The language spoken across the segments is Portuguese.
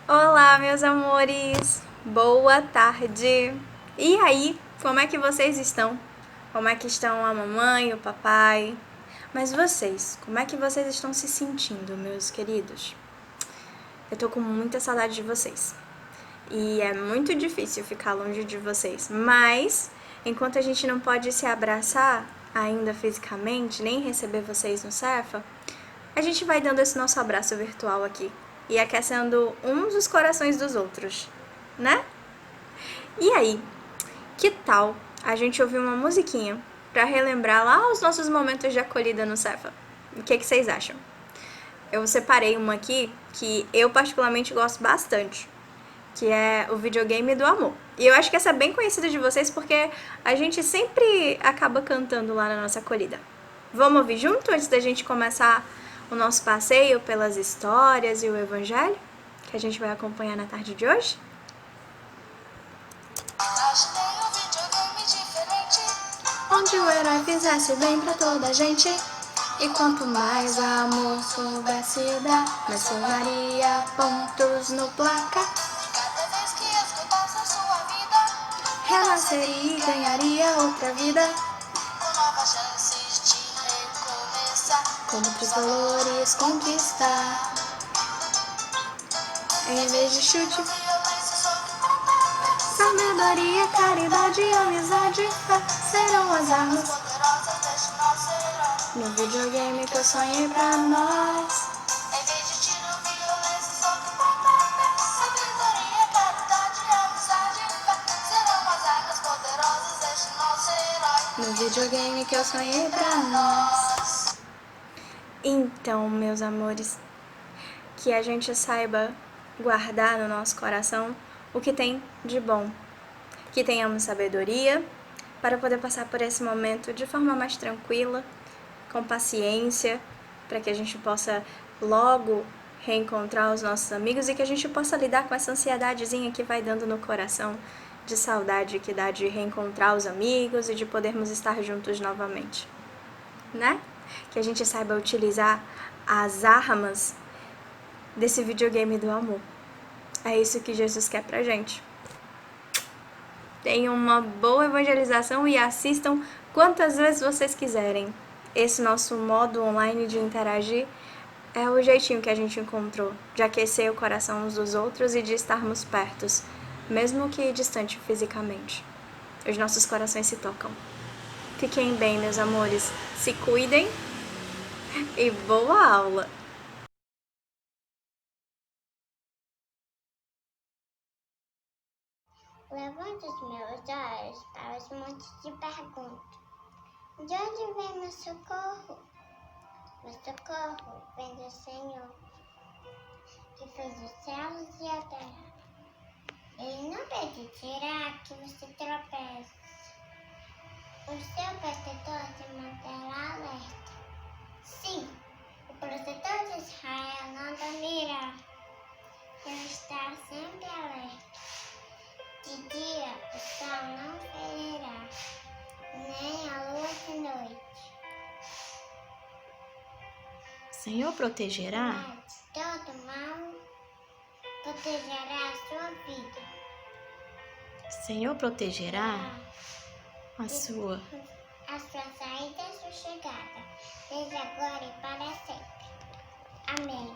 Olá, meus amores! Boa tarde! E aí, como é que vocês estão? Como é que estão a mamãe, o papai? Mas vocês, como é que vocês estão se sentindo, meus queridos? Eu tô com muita saudade de vocês. E é muito difícil ficar longe de vocês, mas enquanto a gente não pode se abraçar ainda fisicamente, nem receber vocês no Cefa, a gente vai dando esse nosso abraço virtual aqui e aquecendo uns os corações dos outros, né? E aí, que tal a gente ouvir uma musiquinha para relembrar lá os nossos momentos de acolhida no Cefa? O que vocês acham? Eu separei uma aqui que eu particularmente gosto bastante, que é o videogame do amor. E eu acho que essa é bem conhecida de vocês porque a gente sempre acaba cantando lá na nossa acolhida. Vamos ouvir junto antes da gente começar o nosso passeio pelas histórias e o evangelho que a gente vai acompanhar na tarde de hoje? Imaginei um videogame diferente, Onde o herói fizesse bem pra toda a gente. E quanto mais amor soubesse dar, mais somaria pontos no placar. cada vez que esgotasse a sua vida, Renasceria e ganharia outra vida. com novas chances de recomeçar. Com outros valores conquistar. Em vez de chute, Violência sobre sabedoria, caridade e amizade serão as armas poderosas deste nosso herói. no videogame que eu sonhei pra nós. Em vez de tiro, violência sobre sabedoria, caridade e amizade serão as armas poderosas deste nosso herói. No videogame que eu sonhei pra nós. Então, meus amores, que a gente saiba guardar no nosso coração o que tem de bom. Que tenhamos sabedoria para poder passar por esse momento de forma mais tranquila, com paciência, para que a gente possa logo reencontrar os nossos amigos e que a gente possa lidar com essa ansiedadezinha que vai dando no coração de saudade que dá de reencontrar os amigos e de podermos estar juntos novamente, né? Que a gente saiba utilizar as armas desse videogame do amor. É isso que Jesus quer pra gente. Tenham uma boa evangelização e assistam quantas vezes vocês quiserem. Esse nosso modo online de interagir é o jeitinho que a gente encontrou de aquecer o coração uns dos outros e de estarmos pertos, mesmo que distante fisicamente. Os nossos corações se tocam. Fiquem bem, meus amores. Se cuidem e boa aula! Levanto os meus olhos para os montes e pergunto: de onde vem meu socorro? Meu socorro vem do Senhor, que fez os céus e a terra. Ele não permitirá que você tropece. O seu protetor te manterá alerta. Sim, o protetor de Israel não dormirá. Ele está sempre alerta. De dia o sol não ferirá, nem a lua de noite. Senhor protegerá? Mas todo mal protegerá a sua vida. Senhor protegerá a sua. A sua saída e a sua chegada, desde agora e para sempre. Amém.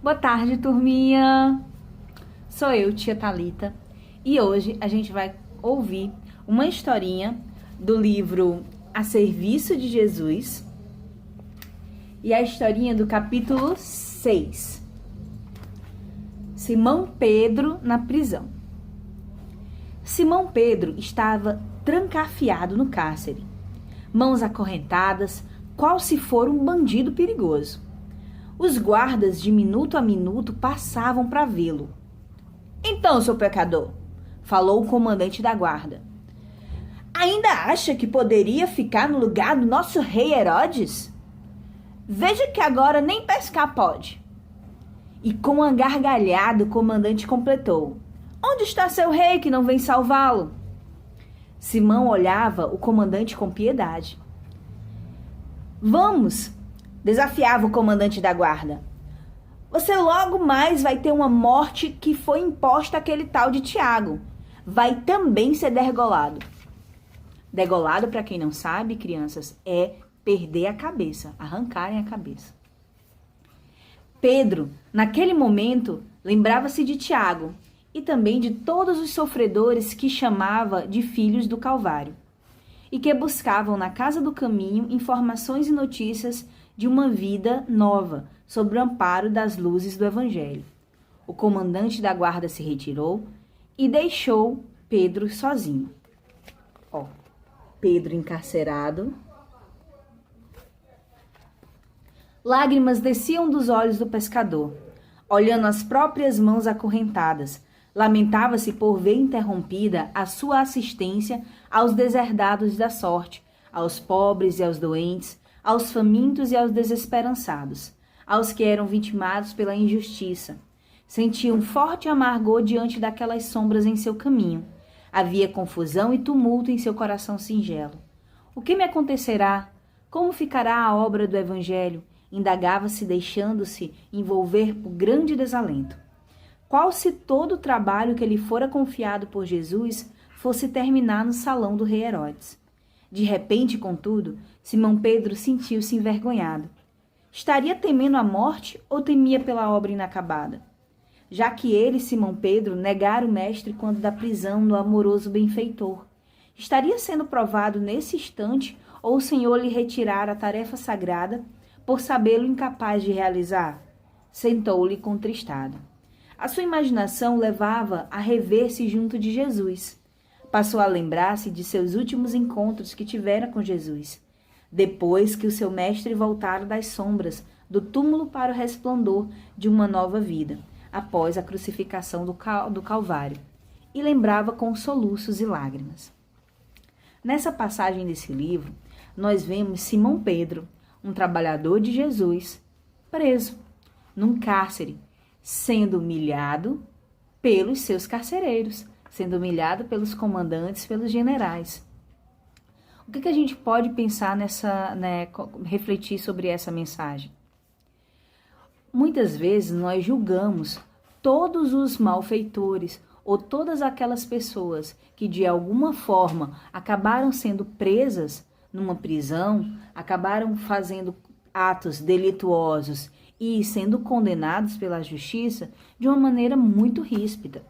Boa tarde, turminha! Sou eu, tia Thalita, e hoje a gente vai ouvir uma historinha do livro A Serviço de Jesus e a historinha do capítulo 6. Simão Pedro na prisão. Simão Pedro estava trancafiado no cárcere, mãos acorrentadas, qual se for um bandido perigoso. Os guardas, de minuto a minuto, passavam para vê-lo. Então, seu pecador, falou o comandante da guarda, ainda acha que poderia ficar no lugar do nosso rei Herodes? Veja que agora nem pescar pode. E com uma gargalhada o comandante completou, onde está seu rei que não vem salvá-lo? Simão olhava o comandante com piedade. Vamos, desafiava o comandante da guarda. Você logo mais vai ter uma morte que foi imposta àquele tal de Tiago. Vai também ser degolado. Degolado, para quem não sabe, crianças, é perder a cabeça, arrancarem a cabeça. Pedro, naquele momento, lembrava-se de Tiago e também de todos os sofredores que chamava de filhos do Calvário e que buscavam na casa do caminho informações e notícias de uma vida nova, sob o amparo das luzes do Evangelho. O comandante da guarda se retirou e deixou Pedro sozinho. Pedro encarcerado. Lágrimas desciam dos olhos do pescador, olhando as próprias mãos acorrentadas. Lamentava-se por ver interrompida a sua assistência aos deserdados da sorte, aos pobres e aos doentes, aos famintos e aos desesperançados, aos que eram vitimados pela injustiça. Sentia um forte amargor diante daquelas sombras em seu caminho. Havia confusão e tumulto em seu coração singelo. O que me acontecerá? Como ficará a obra do Evangelho? Indagava-se, deixando-se envolver por grande desalento. Qual se todo o trabalho que lhe fora confiado por Jesus fosse terminar no salão do rei Herodes? De repente, contudo, Simão Pedro sentiu-se envergonhado. Estaria temendo a morte ou temia pela obra inacabada? Já que ele, Simão Pedro, negara o mestre quando da prisão do amoroso benfeitor, estaria sendo provado nesse instante ou o Senhor lhe retirara a tarefa sagrada por sabê-lo incapaz de realizar? Sentou-lhe contristado. A sua imaginação levava a rever-se junto de Jesus. Passou a lembrar-se de seus últimos encontros que tivera com Jesus, depois que o seu mestre voltara das sombras do túmulo para o resplandor de uma nova vida, após a crucificação do Calvário, e lembrava com soluços e lágrimas. Nessa passagem desse livro, nós vemos Simão Pedro, um trabalhador de Jesus, preso num cárcere, sendo humilhado pelos seus carcereiros, sendo humilhado pelos comandantes, pelos generais. O que a gente pode pensar refletir sobre essa mensagem? Muitas vezes nós julgamos todos os malfeitores ou todas aquelas pessoas que de alguma forma acabaram sendo presas numa prisão, acabaram fazendo atos delituosos e sendo condenados pela justiça de uma maneira muito ríspida,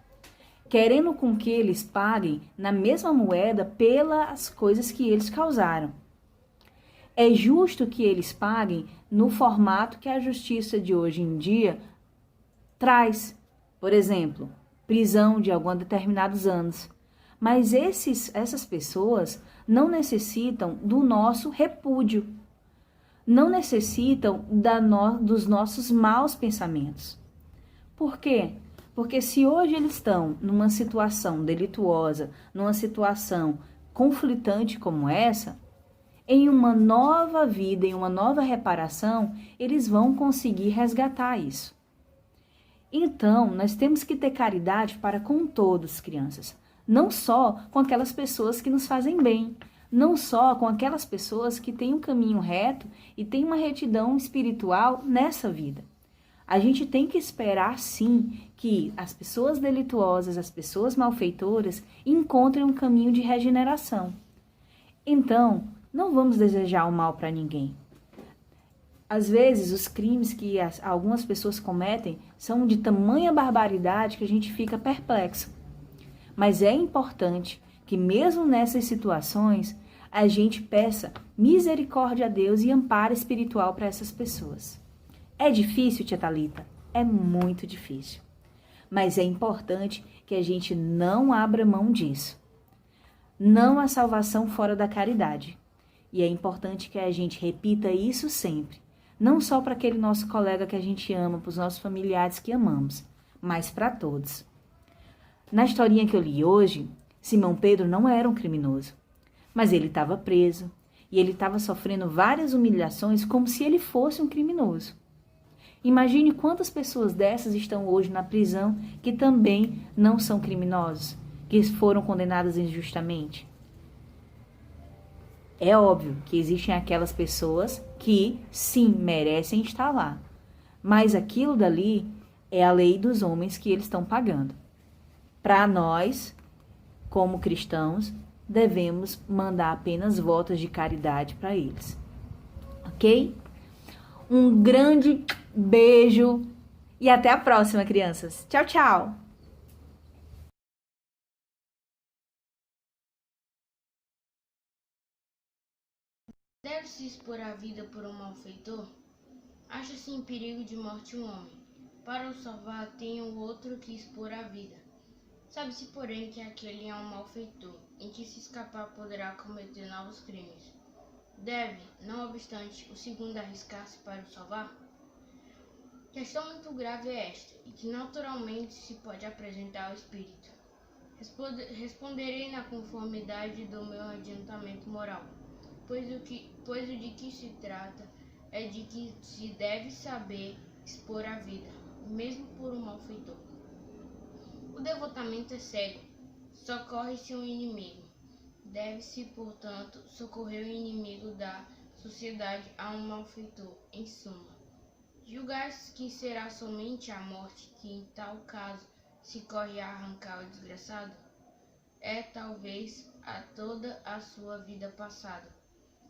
querendo com que eles paguem na mesma moeda pelas coisas que eles causaram. É justo que eles paguem no formato que a justiça de hoje em dia traz, por exemplo, prisão de alguns determinados anos. Mas essas pessoas não necessitam do nosso repúdio, não necessitam dos nossos maus pensamentos. Por quê? Porque se hoje eles estão numa situação delituosa, numa situação conflitante como essa, em uma nova vida, em uma nova reparação, eles vão conseguir resgatar isso. Então, nós temos que ter caridade para com todos, crianças. Não só com aquelas pessoas que nos fazem bem, não só com aquelas pessoas que têm um caminho reto e têm uma retidão espiritual nessa vida. A gente tem que esperar, sim, que as pessoas delituosas, as pessoas malfeitoras, encontrem um caminho de regeneração. Então, não vamos desejar o mal para ninguém. Às vezes, os crimes que algumas pessoas cometem são de tamanha barbaridade que a gente fica perplexo. Mas é importante que, mesmo nessas situações, a gente peça misericórdia a Deus e amparo espiritual para essas pessoas. É difícil, tia Thalita? É muito difícil. Mas é importante que a gente não abra mão disso. Não há salvação fora da caridade. E é importante que a gente repita isso sempre. Não só para aquele nosso colega que a gente ama, para os nossos familiares que amamos, mas para todos. Na historinha que eu li hoje, Simão Pedro não era um criminoso, mas ele estava preso e ele estava sofrendo várias humilhações como se ele fosse um criminoso. Imagine quantas pessoas dessas estão hoje na prisão que também não são criminosos, que foram condenadas injustamente. É óbvio que existem aquelas pessoas que, sim, merecem estar lá. Mas aquilo dali é a lei dos homens que eles estão pagando. Para nós, como cristãos, devemos mandar apenas votos de caridade para eles. Ok? Um grande beijo e até a próxima, crianças. Tchau, tchau! Deve-se expor a vida por um malfeitor? Acha-se em perigo de morte um homem. Para o salvar, tem o outro que expor a vida. Sabe-se, porém, que aquele é um malfeitor, em que se escapar poderá cometer novos crimes. Deve, não obstante, o segundo arriscar-se para o salvar? Questão muito grave é esta, e que naturalmente se pode apresentar ao espírito. Responderei na conformidade do meu adiantamento moral, pois o de que se trata é de que se deve saber expor a vida, mesmo por um malfeitor. O devotamento é cego, socorre-se um inimigo. Deve-se, portanto, socorrer o inimigo da sociedade a um malfeitor, em suma. Julgar-se que será somente a morte que, em tal caso, se corre a arrancar o desgraçado, é, talvez, a toda a sua vida passada.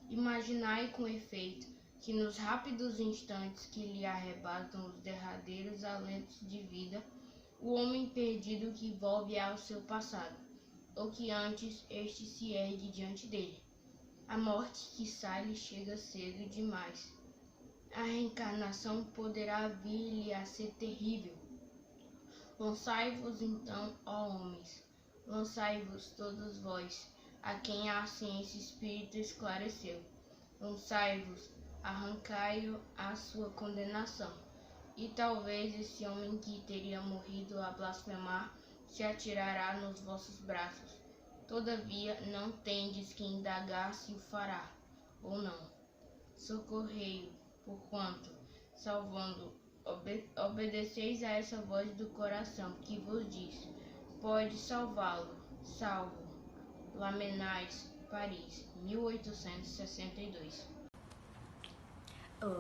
Imaginai com efeito que nos rápidos instantes que lhe arrebatam os derradeiros alentos de vida, o homem perdido que volve ao seu passado, ou que antes este se ergue diante dele. A morte que sai lhe chega cedo demais. A reencarnação poderá vir-lhe a ser terrível. Lançai-vos então, ó homens, lançai-vos todos vós, a quem a ciência espírita esclareceu. Lançai-vos, arrancai-o a sua condenação. E talvez esse homem que teria morrido a blasfemar se atirará nos vossos braços. Todavia não tendes que indagar se o fará, ou não. Socorrei-o, porquanto, salvando, obedeceis a essa voz do coração que vos diz: pode salvá-lo, salvo. Lamennais, Paris, 1862.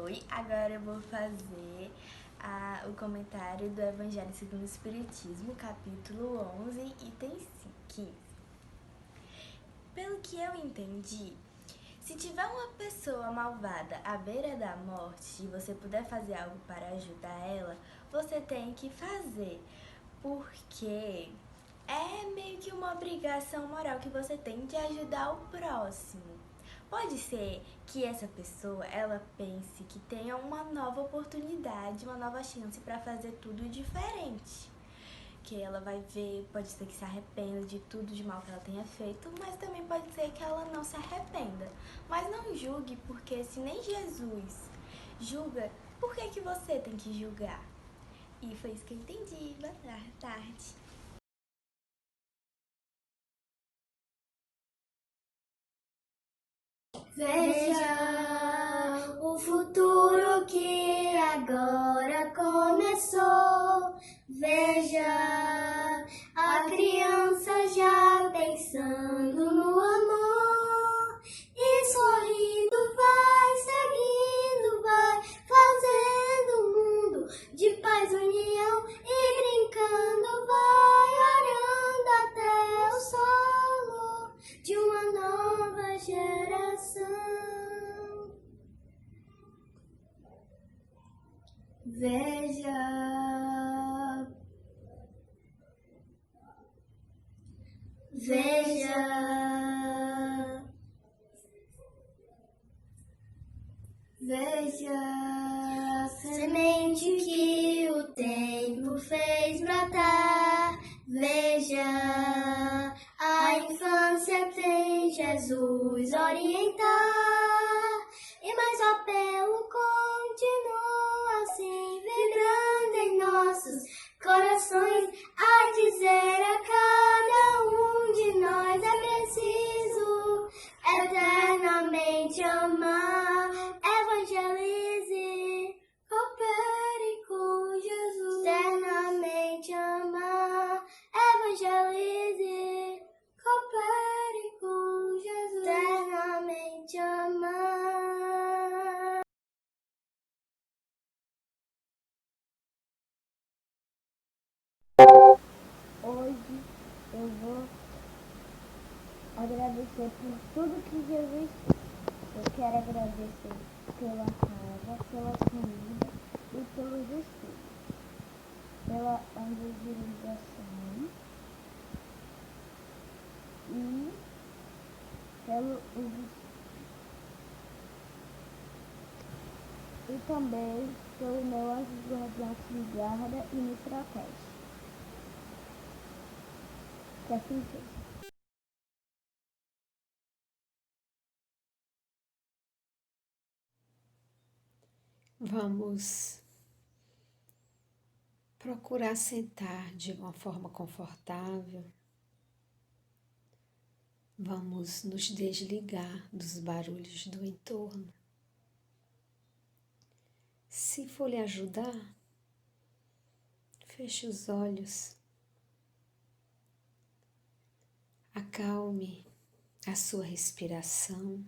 Oi, agora eu vou fazer o comentário do Evangelho segundo o Espiritismo, capítulo 11, item 15. Pelo que eu entendi, se tiver uma pessoa malvada à beira da morte e você puder fazer algo para ajudar ela, você tem que fazer, porque é meio que uma obrigação moral que você tem de ajudar o próximo. Pode ser que essa pessoa, ela pense que tenha uma nova oportunidade, uma nova chance para fazer tudo diferente. Que ela vai ver, pode ser que se arrependa de tudo de mal que ela tenha feito, mas também pode ser que ela não se arrependa. Mas não julgue, porque se nem Jesus julga, por que você tem que julgar? E foi isso que eu entendi. Boa tarde. Veja o futuro que agora começou. Veja a criança já pensando no amor e sorrindo vai seguindo, vai fazendo um mundo de paz, união e brincando, vai orando até o solo de uma nova geração. Veja, veja a semente que o tempo fez brotar. Veja, a infância tem Jesus orientar. E mais o apelo continua assim, vibrando em nossos corações, a dizer a cada um de nós é preciso eternamente amar. Evangelize, coopere com Jesus. Eternamente amar. Evangelize, coopere com Jesus. Eternamente amar. Hoje eu vou agradecer por tudo que Jesus fez. Eu quero agradecer pela casa, pela comida e pelos estudos, pela evangelização e e também pelo meu anjo guardião que me guarda e me protege. Que assim seja. Vamos procurar sentar de uma forma confortável. Vamos nos desligar dos barulhos do entorno. Se for lhe ajudar, feche os olhos. Acalme a sua respiração.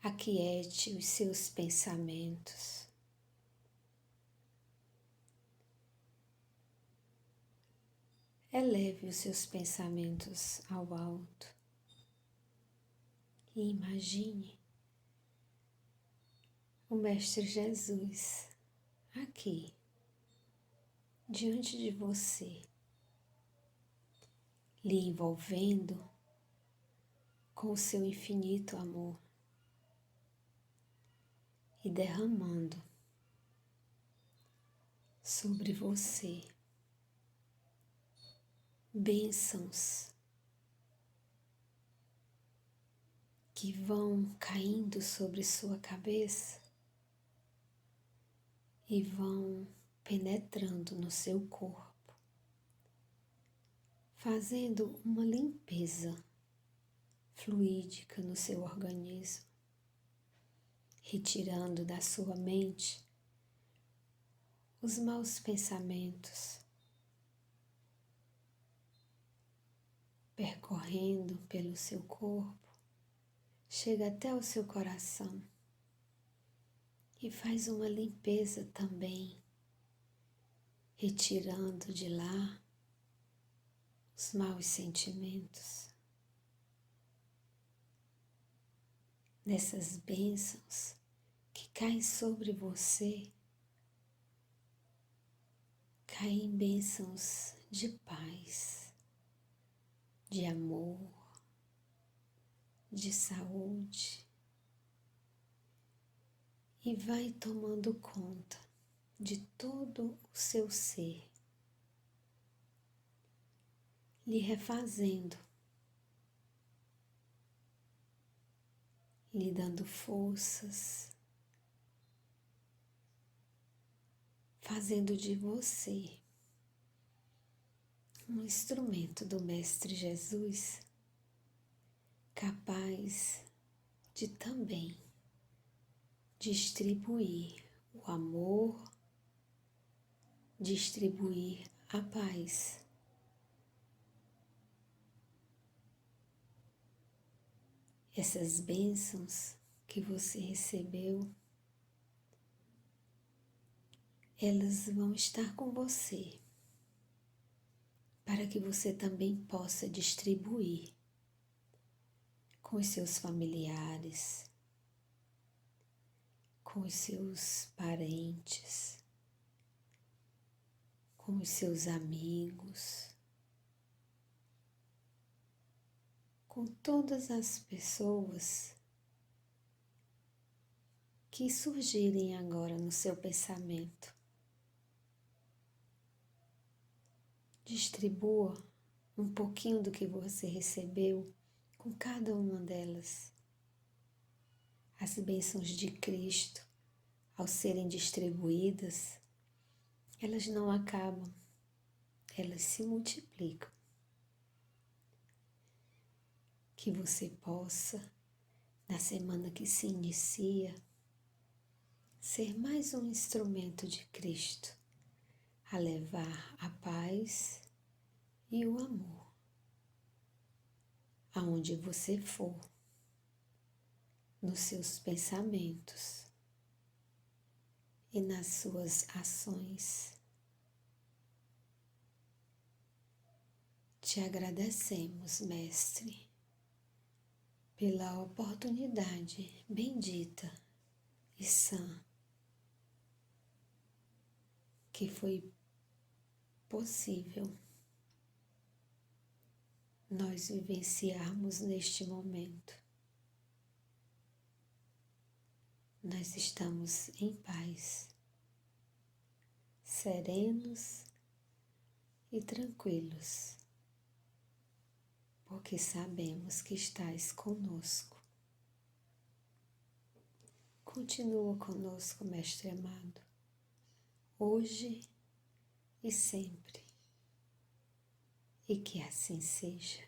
Aquiete os seus pensamentos. Eleve os seus pensamentos ao alto e imagine o Mestre Jesus aqui, diante de você, lhe envolvendo com o seu infinito amor e derramando sobre você bênçãos que vão caindo sobre sua cabeça e vão penetrando no seu corpo, fazendo uma limpeza fluídica no seu organismo, retirando da sua mente os maus pensamentos, percorrendo pelo seu corpo, chega até o seu coração e faz uma limpeza também, retirando de lá os maus sentimentos. Nessas bênçãos que caem sobre você, caem bênçãos de paz, de amor, de saúde, e vai tomando conta de todo o seu ser, lhe refazendo, lhe dando forças, fazendo de você um instrumento do Mestre Jesus, capaz de também distribuir o amor, distribuir a paz. Essas bênçãos que você recebeu, elas vão estar com você, para que você também possa distribuir com os seus familiares, com os seus parentes, com os seus amigos, com todas as pessoas que surgirem agora no seu pensamento. Distribua um pouquinho do que você recebeu com cada uma delas. As bênçãos de Cristo, ao serem distribuídas, elas não acabam, elas se multiplicam. Que você possa, na semana que se inicia, ser mais um instrumento de Cristo a levar a paz e o amor aonde você for, nos seus pensamentos e nas suas ações. Te agradecemos, Mestre, pela oportunidade bendita e sã que foi possível nós vivenciarmos neste momento. Nós estamos em paz, serenos e tranquilos, porque sabemos que estás conosco. Continua conosco, Mestre amado, hoje e sempre, e que assim seja.